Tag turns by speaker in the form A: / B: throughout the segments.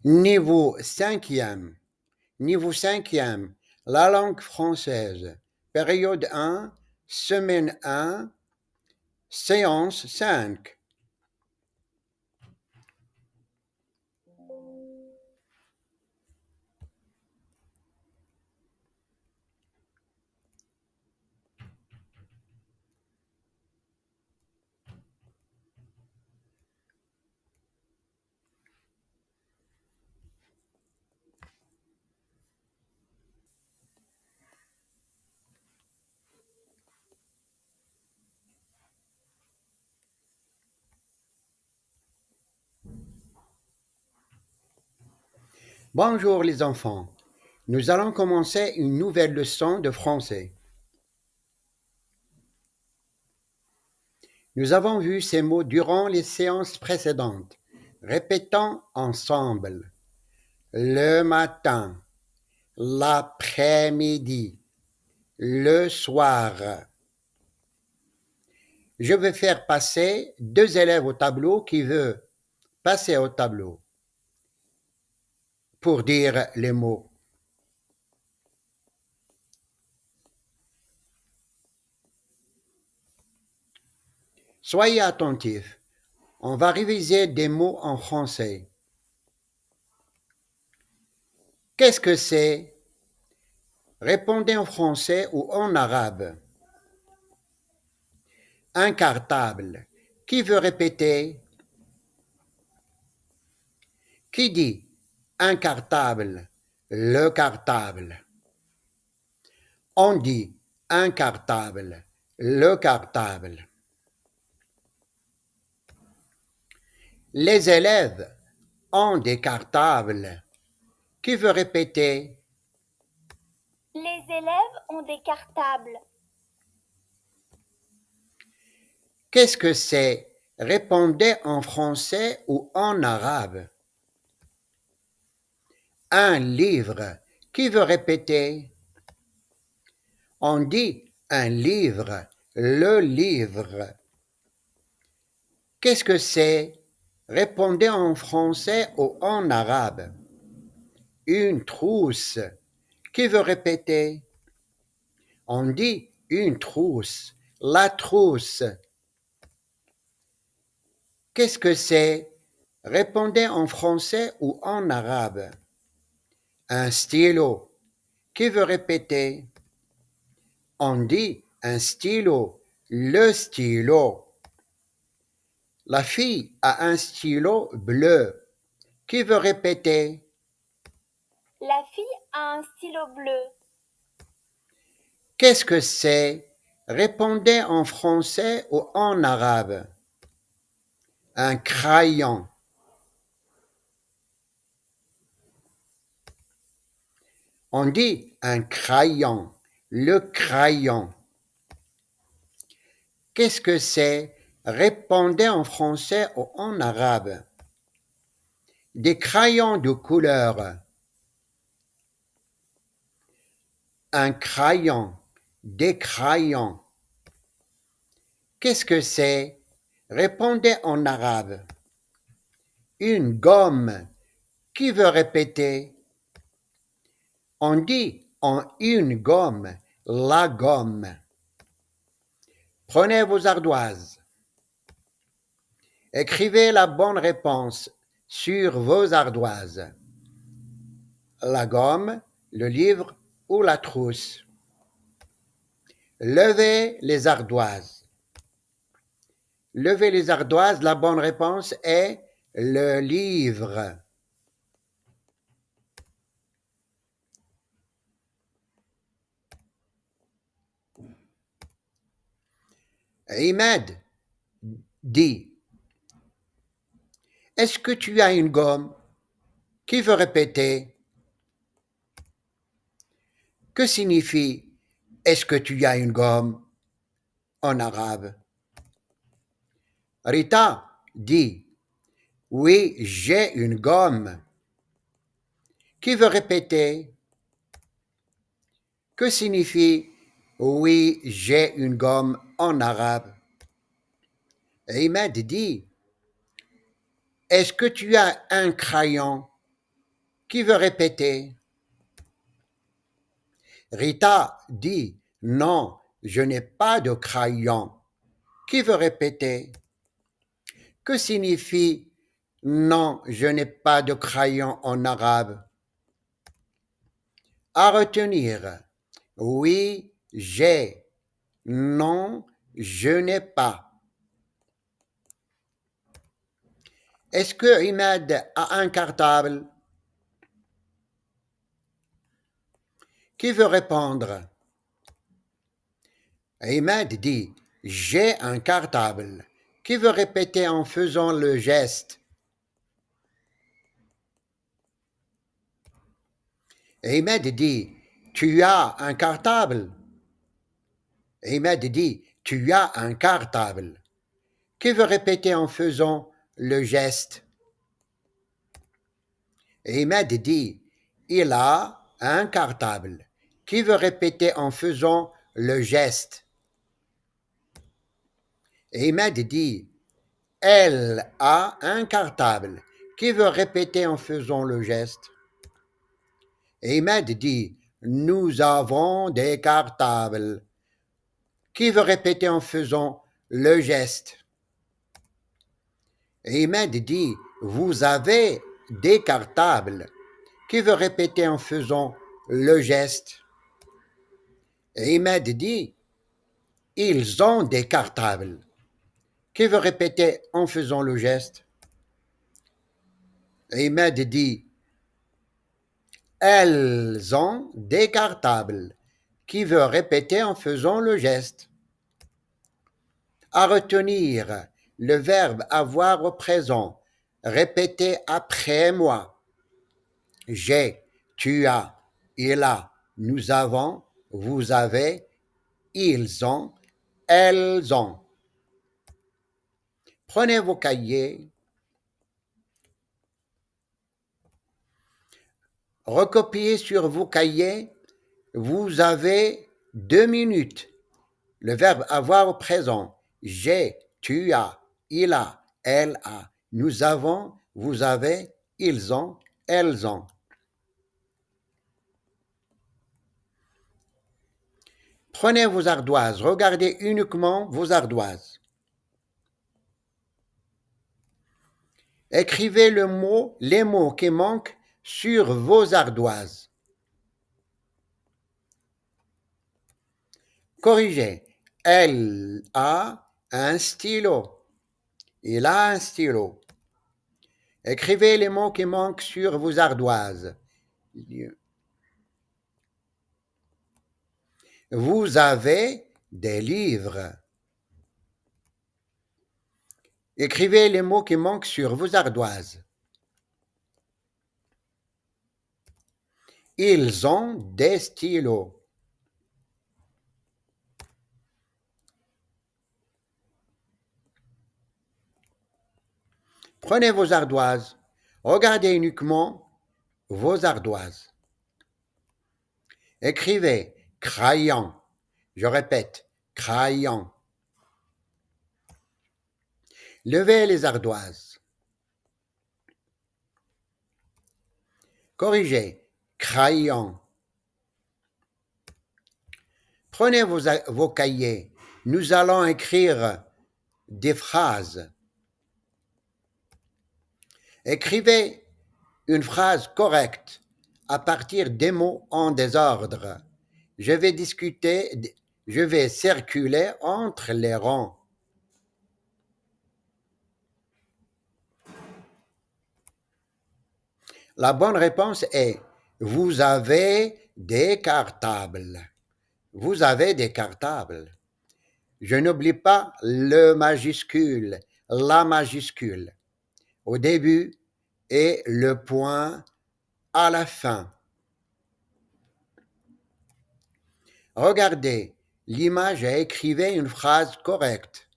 A: Niveau cinquième. Niveau cinquième. La langue française. Période 1, semaine 1, séance 5. Bonjour les enfants. Nous allons commencer une nouvelle leçon de français. Nous avons vu ces mots durant les séances précédentes. Répétons ensemble. Le matin, l'après-midi, le soir. Je vais faire passer 2 élèves au tableau qui veulent passer au tableau pour dire les mots. Soyez attentifs. On va réviser des mots en français. Qu'est-ce que c'est? Répondez en français ou en arabe. Un cartable. Qui veut répéter? Qui dit un cartable? Le cartable. On dit un cartable. Le cartable. Les élèves ont des cartables. Qui veut répéter?
B: Les élèves ont des cartables.
A: Qu'est-ce que c'est? Répondez en français ou en arabe. Un livre. Qui veut répéter? On dit un livre, le livre. Qu'est-ce que c'est? Répondez en français ou en arabe. Une trousse. Qui veut répéter? On dit une trousse, la trousse. Qu'est-ce que c'est? Répondez en français ou en arabe. Un stylo. Qui veut répéter? On dit un stylo, le stylo. La fille a un stylo bleu. Qui veut répéter?
B: La fille a un stylo bleu.
A: Qu'est-ce que c'est? Répondez en français ou en arabe. Un crayon. On dit un crayon, le crayon. Qu'est-ce que c'est? Répondez en français ou en arabe. Des crayons de couleur. Un crayon, des crayons. Qu'est-ce que c'est? Répondez en arabe. Une gomme. Qui veut répéter? On dit en une gomme, la gomme. Prenez vos ardoises. Écrivez la bonne réponse sur vos ardoises. La gomme, le livre ou la trousse. Levez les ardoises. Levez les ardoises, la bonne réponse est le livre. Imad dit: est-ce que tu as une gomme? Qui veut répéter? Que signifie est-ce que tu as une gomme en arabe? Rita dit: oui, j'ai une gomme. Qui veut répéter? Que signifie oui, j'ai une gomme en arabe? Imad dit: est-ce que tu as un crayon? Qui veut répéter? Rita dit non, je n'ai pas de crayon. Qui veut répéter? Que signifie non, je n'ai pas de crayon en arabe? À retenir. Oui, j'ai. Non, je n'ai pas. Est-ce que Imad a un cartable? Qui veut répondre? Imad dit j'ai un cartable. Qui veut répéter en faisant le geste? Imad dit tu as un cartable. Imad dit tu as un cartable. Qui veut répéter en faisant le geste? Imad dit il a un cartable. Qui veut répéter en faisant le geste? Imad dit elle a un cartable. Qui veut répéter en faisant le geste? Imad dit nous avons des cartables. Qui veut répéter en faisant le geste? Imad dit vous avez des cartables. Qui veut répéter en faisant le geste? Imad dit ils ont des cartables. Qui veut répéter en faisant le geste? Imad dit elles ont des cartables. Qui veut répéter en faisant le geste? À retenir le verbe avoir au présent. Répétez après moi. J'ai, tu as, il a, nous avons, vous avez, ils ont, elles ont. Prenez vos cahiers. Recopiez sur vos cahiers. Vous avez 2 minutes. Le verbe avoir au présent. J'ai, tu as, il a, elle a, nous avons, vous avez, ils ont, elles ont. Prenez vos ardoises, regardez uniquement vos ardoises. Écrivez les mots qui manquent sur vos ardoises. Corrigez. Elle a un stylo. Il a un stylo. Écrivez les mots qui manquent sur vos ardoises. Vous avez des livres. Écrivez les mots qui manquent sur vos ardoises. Ils ont des stylos. Prenez vos ardoises. Regardez uniquement vos ardoises. Écrivez crayon. Je répète, crayon. Levez les ardoises. Corrigez, crayon. Prenez vos cahiers. Nous allons écrire des phrases. Écrivez une phrase correcte à partir des mots en désordre. Je vais circuler entre les rangs. La bonne réponse est vous avez des cartables. Vous avez des cartables. Je n'oublie pas le majuscule, la majuscule au début et le point à la fin. Regardez l'image et écrivez une phrase correcte.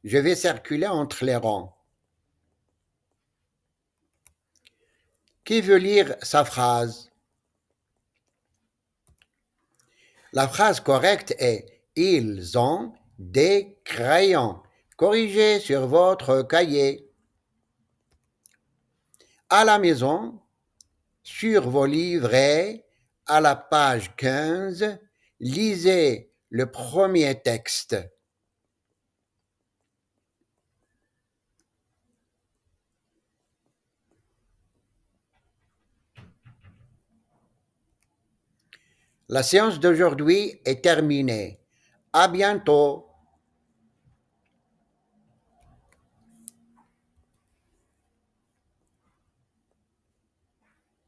A: Je vais circuler entre les rangs. Qui veut lire sa phrase? La phrase correcte est « Ils ont des crayons ». Corrigez sur votre cahier. À la maison, sur vos livrets, à la page 15, lisez le premier texte. La séance d'aujourd'hui est terminée. À bientôt.